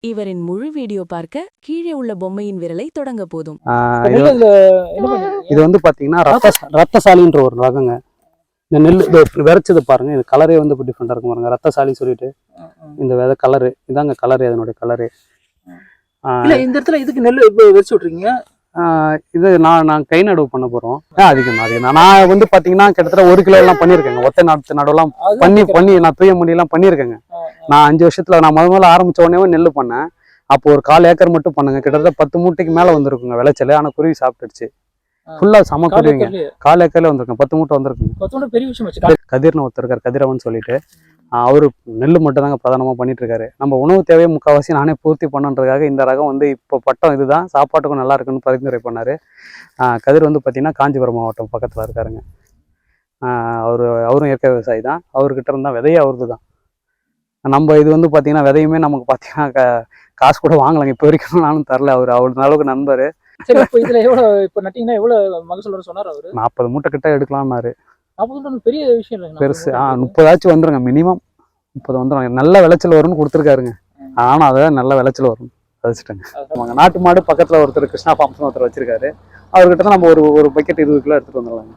இவரின் முழு வீடியோ பார்க்க கீழே உள்ள பொம்மையின் விரலை தொடங்க போதும். இது வந்து பாத்தீங்கன்னா ரத்தசாலின்ற ஒரு ரகங்க. இந்த நெல் விரைச்சது பாருங்க, இது கலரே வந்து இப்போ டிஃப்ரெண்டா இருக்கும் பாருங்க. ரத்தசாலி சொல்லிட்டு இந்த விதை கலரு இதாங்க கலரு, அதனுடைய கலரு. இந்த இடத்துல இதுக்கு நெல் வச்சு விட்றீங்க? இது நான் கை நடவு பண்ண போறோம். அதிகம் நான் வந்து பாத்தீங்கன்னா கிட்டத்தட்ட 1 கிலோ எல்லாம் பண்ணியிருக்கேங்க. ஒத்த நடவுலாம் பண்ணி நான் தூய முடியெல்லாம் பண்ணியிருக்கேங்க. நான் 5 வருஷத்துல நான் முதல்ல ஆரம்பிச்ச உடனே நெல் பண்ணேன். அப்போ ஒரு 1/4 ஏக்கர் மட்டும் பண்ணுங்க. கிட்டத்தட்ட 10 மூட்டைக்கு மேல வந்திருக்குங்க விளைச்சல். ஆனா குருவி சாப்பிட்டுடுச்சு. ஃபுல்லா சம குருவிங்க. 1/4 ஏக்கர்ல வந்திருக்கும், 10 மூட்டை வந்திருக்குங்க. பெரிய விஷயம். கதிர்னு ஒருத்தர் இருக்காரு, கதிரவன் சொல்லிட்டு. அவரு நெல் மட்டும் தாங்க பிரதானமா பண்ணிட்டு இருக்காரு. நம்ம உணவு தேவையை முக்கால்வாசி நானே பூர்த்தி பண்ணுன்றதுக்காக இந்த ரகம் வந்து இப்போ பட்டம் இதுதான், சாப்பாட்டுக்கும் நல்லா இருக்குன்னு பரிந்துரை பண்ணாரு. கதிர் வந்து பார்த்தீங்கன்னா காஞ்சிபுரம் மாவட்டம் பக்கத்தில் இருக்காருங்க. அவரும் இயற்கை விவசாயி தான். அவர்கிட்ட இருந்தால் விதையே அவருக்கு தான். நம்ம இது வந்து பார்த்தீங்கன்னா விதையுமே நமக்கு பார்த்தீங்கன்னா காசு கூட வாங்கலாங்க. இப்போ வரைக்கும் நானும் தரல. அவரு அளவுக்கு நண்பர். சரி, இப்போ இதுல இப்போ நட்டீங்கன்னா எவ்வளவு மகசூல் சொன்னார் அவரு? 40 மூட்டை கிட்ட எடுக்கலாம்னாரு. பெரிய விஷயம் இல்லை, பெருசு. 30 வந்துருங்க, மினிமம் 30 வந்துடும். நல்ல விளைச்சல் வரும்னு கொடுத்துருக்காருங்க. ஆனா அதான் நல்ல விளைச்சல் வரும் வச்சுட்டேங்க. நாட்டு மாடு பக்கத்துல ஒருத்தர் கிருஷ்ணா பாம்சன் ஒருத்தர் வச்சிருக்காரு. அவர்கிட்ட நம்ம ஒரு பக்கெட் 20 கிலோ எடுத்துட்டு வந்துடலாங்க.